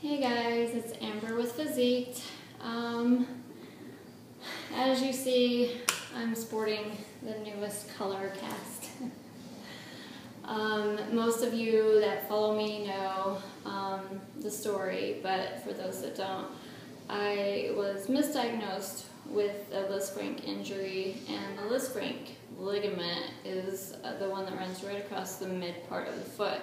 Hey guys, it's Amber with Physique. As you see, I'm sporting the newest color cast. Most of you that follow me know the story, but for those that don't, I was misdiagnosed with a Lisfranc injury, and the Lisfranc ligament is the one that runs right across the mid part of the foot.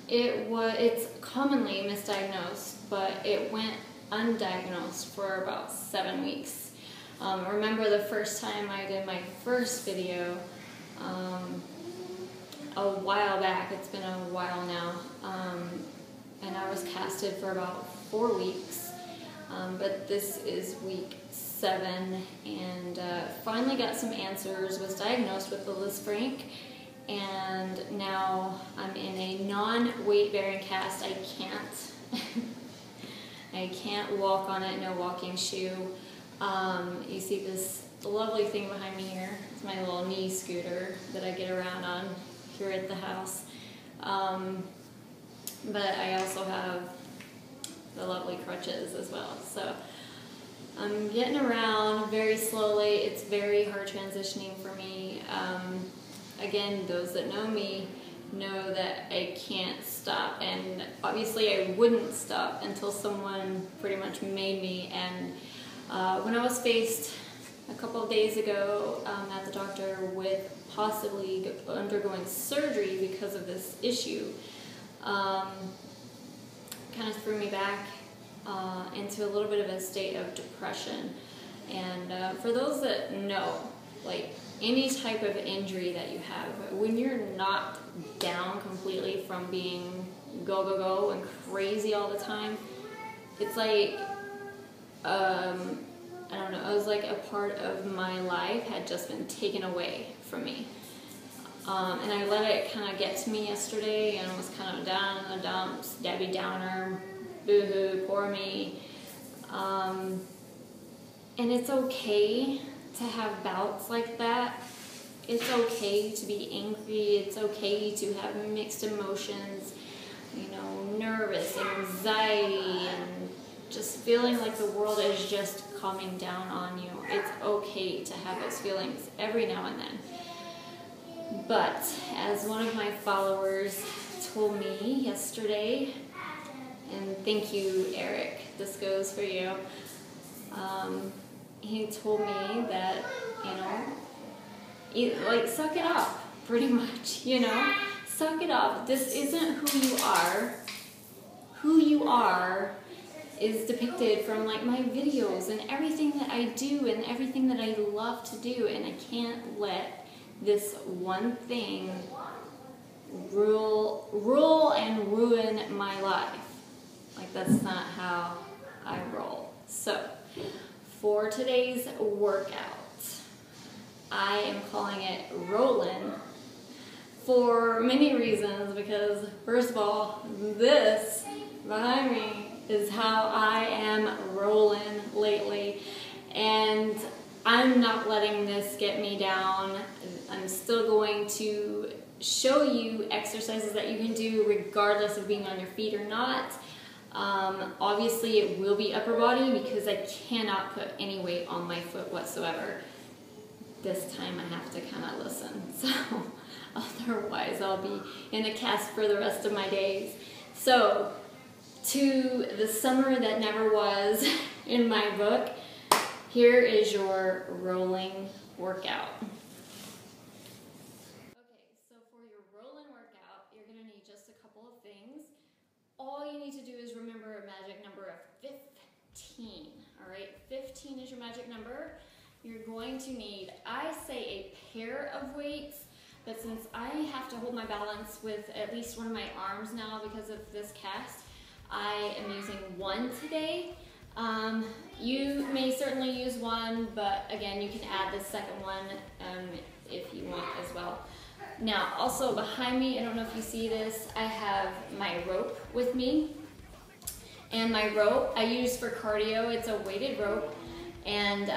It's commonly misdiagnosed, but it went undiagnosed for about 7 weeks. Remember the first time I did my first video a while back, it's been a while now, and I was casted for about 4 weeks, but this is week 7, and finally got some answers, was diagnosed with the Lisfranc, and now I'm in a non-weight bearing cast. I can't walk on it, no walking shoe. You see this lovely thing behind me here. It's my little knee scooter that I get around on here at the house. But I also have the lovely crutches as well. So I'm getting around very slowly. It's very hard transitioning for me. Again, those that know me know that I can't stop, and obviously I wouldn't stop until someone pretty much made me. And when I was faced a couple of days ago at the doctor with possibly undergoing surgery because of this issue, kind of threw me back into a little bit of a state of depression. And for those that know, like, any type of injury that you have, when you're knocked down completely from being go, go, go and crazy all the time, it's like, I don't know, it was like a part of my life had just been taken away from me. And I let it kind of get to me yesterday, and was kind of down in the dumps, Debbie Downer, boo-hoo, poor me. And it's okay to have bouts like that. It's okay to be angry. It's okay to have mixed emotions, you know, nervous, anxiety, and just feeling like the world is just coming down on you. It's okay to have those feelings every now and then. But as one of my followers told me yesterday, and thank you, Eric, this goes for you, he told me that, you know, like, suck it up, pretty much, you know? Suck it up. This isn't who you are. Who you are is depicted from, like, my videos and everything that I do and everything that I love to do, and I can't let this one thing rule and ruin my life. Like, that's not how I roll. So, for today's workout, I am calling it Rollin for many reasons, because first of all, this behind me is how I am rolling lately, and I'm not letting this get me down. I'm still going to show you exercises that you can do regardless of being on your feet or not. Obviously it will be upper body because I cannot put any weight on my foot whatsoever. This time I have to kind of listen, so otherwise I'll be in a cast for the rest of my days. So, to the summer that never was in my book, here is your rolling workout. Okay, so for your rolling workout, you're going to need just a couple of things. All you need to do is remember a magic number of 15, all right? 15 is your magic number. You're going to need, I say, a pair of weights, but since I have to hold my balance with at least one of my arms now because of this cast, I am using one today. You may certainly use one, but again, you can add the second one if you want as well. Now, also behind me, I don't know if you see this, I have my rope with me. And my rope I use for cardio. It's a weighted rope, and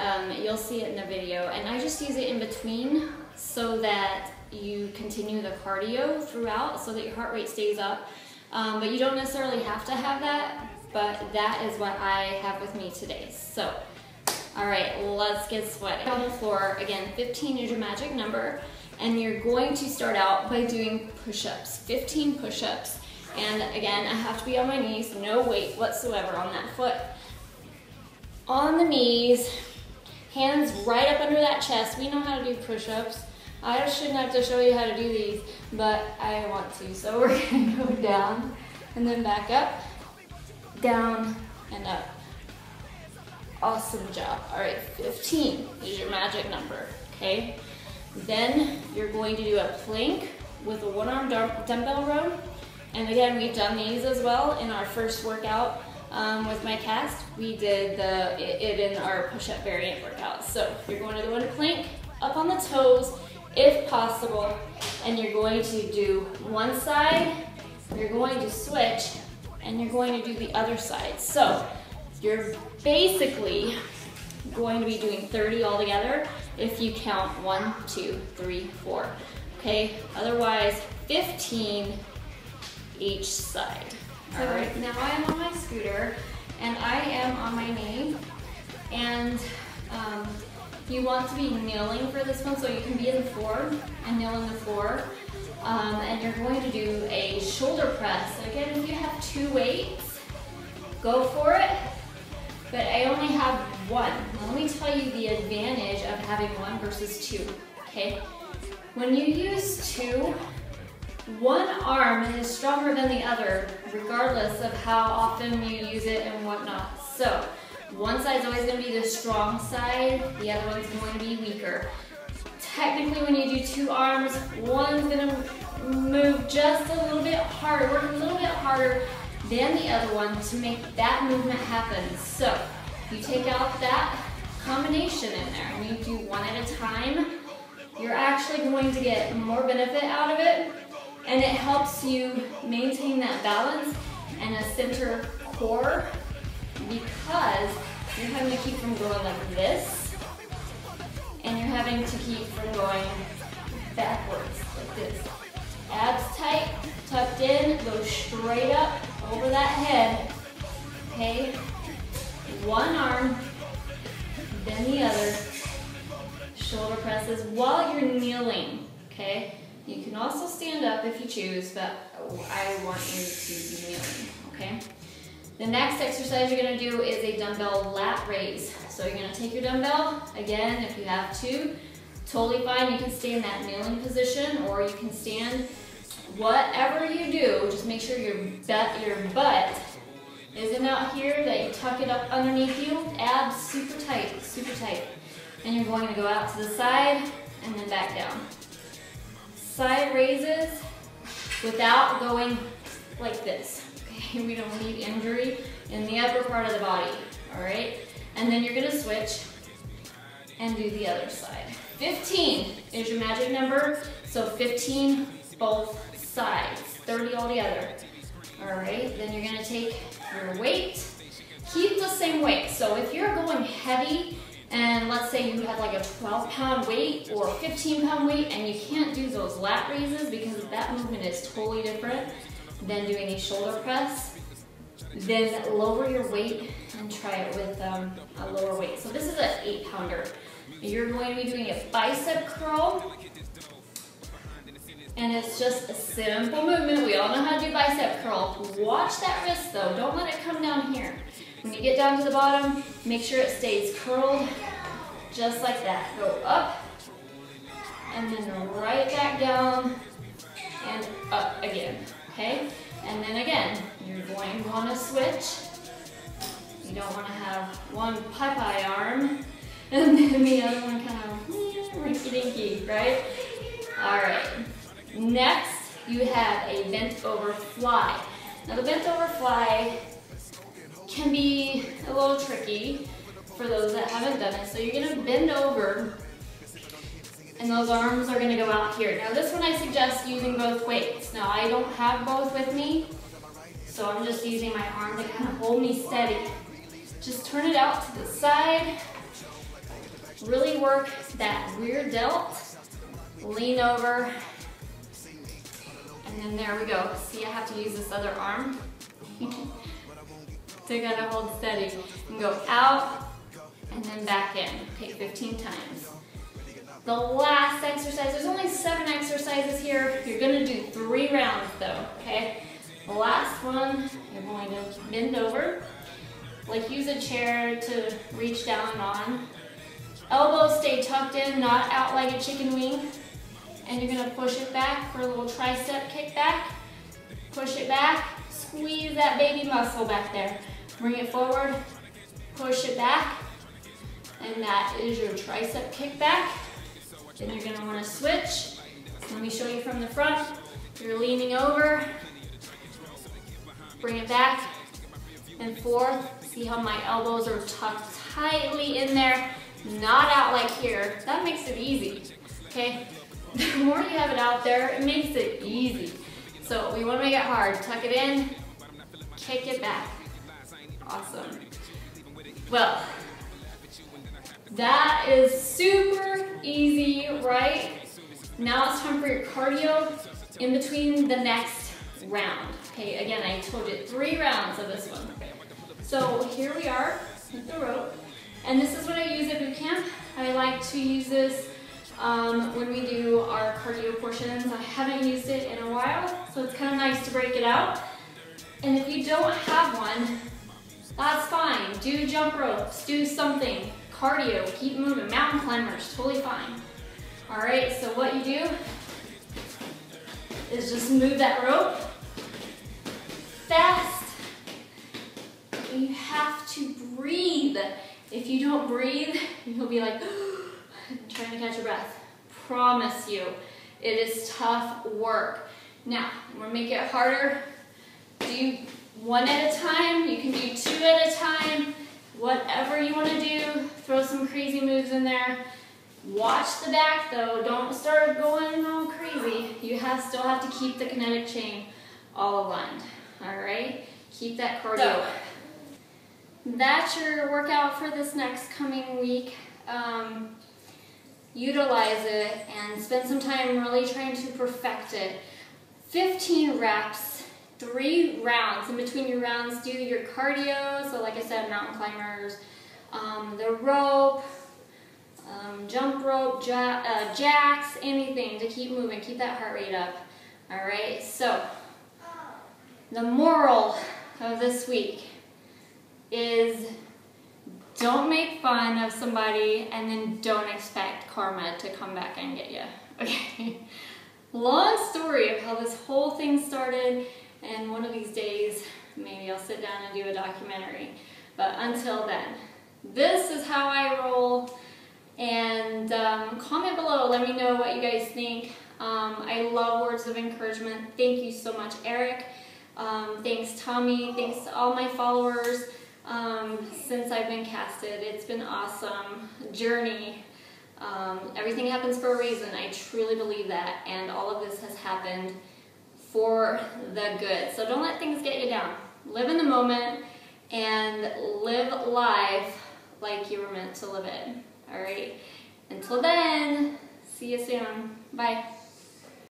you'll see it in the video. And I just use it in between so that you continue the cardio throughout, so that your heart rate stays up. But you don't necessarily have to have that, but that is what I have with me today. So, all right, let's get sweating. On the floor, again, 15 is your magic number, and you're going to start out by doing push-ups, 15 push-ups. And again, I have to be on my knees, no weight whatsoever on that foot. On the knees, hands right up under that chest. We know how to do push-ups. I shouldn't have to show you how to do these, but I want to. So we're gonna go down and then back up, down and up. Awesome job. All right, 15 is your magic number, okay? Then you're going to do a plank with a one-arm dumbbell row. And again, we've done these as well in our first workout with my cast. We did it in our push-up variant workout. So you're going to go into plank, up on the toes, if possible, and you're going to do one side, you're going to switch, and you're going to do the other side. So you're basically going to be doing 30 altogether if you count 1, 2, 3, 4. Okay, otherwise 15 each side. All right, now I am on my scooter and I am on my knee, and you want to be kneeling for this one, so you can be in the floor and kneel on the floor. And you're going to do a shoulder press. So again, if you have 2 weights, go for it, but I only have 1. Now let me tell you the advantage of having 1 versus 2, okay? When you use 2, one arm is stronger than the other, regardless of how often you use it and whatnot. So one side's always going to be the strong side, the other one's going to be weaker. Technically, when you do 2 arms, one's going to move just a little bit harder, work a little bit harder than the other one to make that movement happen. So you take out that combination in there and you do 1 at a time. You're actually going to get more benefit out of it, and it helps you maintain that balance and a center core, because you're having to keep from going like this, and you're having to keep from going backwards like this. Abs tight, tucked in, go straight up over that head, okay? One arm, then the other. Shoulder presses while you're kneeling, okay? You can also stand up if you choose, but I want you to be kneeling, okay? The next exercise you're gonna do is a dumbbell lat raise. So you're gonna take your dumbbell, again, if you have to, totally fine. You can stay in that kneeling position, or you can stand. Whatever you do, just make sure your butt isn't out here, that you tuck it up underneath you. Abs super tight, super tight. And you're going to go out to the side and then back down. Side raises without going like this. Okay, we don't need injury in the upper part of the body, all right? And then you're gonna switch and do the other side. 15 is your magic number, so 15 both sides, 30 altogether. All right, then you're gonna take your weight, keep the same weight. So if you're going heavy, and let's say you have like a 12-pound weight or a 15-pound weight, and you can't do those lat raises because that movement is totally different than doing a shoulder press, then lower your weight and try it with a lower weight. So this is an 8-pounder. You're going to be doing a bicep curl, and it's just a simple movement. We all know how to do bicep curl. Watch that wrist though, don't let it come down here. When you get down to the bottom, make sure it stays curled, just like that. Go up, and then right back down, and up again, okay? And then again, you're going to want to switch. You don't want to have one pie arm, and then the other one kind of rinky-dinky, right? All right, next you have a bent over fly. Now the bent over fly can be a little tricky for those that haven't done it. So you're gonna bend over, and those arms are gonna go out here. Now this one I suggest using both weights. Now I don't have both with me, so I'm just using my arm to kind of hold me steady. Just turn it out to the side. Really work that rear delt. Lean over, And then there we go. See, I have to use this other arm to kind of hold steady. And go out and then back in. Okay, 15 times. The last exercise, there's only 7 exercises here. You're gonna do 3 rounds though, okay? The last one, you're going to bend over. Like use a chair to reach down on. Elbows stay tucked in, not out like a chicken wing. And you're gonna push it back for a little tricep kick back. Push it back, squeeze that baby muscle back there. Bring it forward, push it back. And that is your tricep kick back. Then you're gonna wanna switch. Let me show you from the front. You're leaning over. Bring it back and forth. See how my elbows are tucked tightly in there, not out like here. That makes it easy, okay? The more you have it out there, it makes it easy. So we want to make it hard. Tuck it in, kick it back. Awesome. Well, that is super easy, right? Now it's time for your cardio in between the next round. Okay, again, I told you 3 rounds of this one. So here we are with the rope. And this is what I use at boot camp. I like to use this when we do our cardio portions. I haven't used it in a while, so it's kind of nice to break it out. And if you don't have one, that's fine. Do jump ropes, do something. Cardio, keep moving. Mountain climbers, totally fine. All right, so what you do is just move that rope fast. You have to breathe. If you don't breathe, you'll be like, trying to catch your breath. Promise you, it is tough work. Now, I'm gonna make it harder. Do 1 at a time. You can do 2 at a time. Whatever you wanna do, throw some crazy moves in there. Watch the back though, don't start going all crazy. You still have to keep the kinetic chain all aligned, all right? Keep that cardio. So, that's your workout for this next coming week. Utilize it and spend some time really trying to perfect it. 15 reps, 3 rounds. In between your rounds, do your cardio. So like I said, mountain climbers, the rope, jump rope, jacks, anything to keep moving, keep that heart rate up. All right, so the moral of this week is don't make fun of somebody and then don't expect karma to come back and get you, okay? Long story of how this whole thing started, and one of these days, maybe I'll sit down and do a documentary. But until then, this is how I roll, and comment below, let me know what you guys think. I love words of encouragement. Thank you so much, Eric. Thanks, Tommy. Thanks to all my followers. Since I've been casted, it's been awesome journey. Everything happens for a reason. I truly believe that, and all of this has happened for the good. So don't let things get you down. Live in the moment and live life like you were meant to live it. All right. Until then, see you soon. Bye.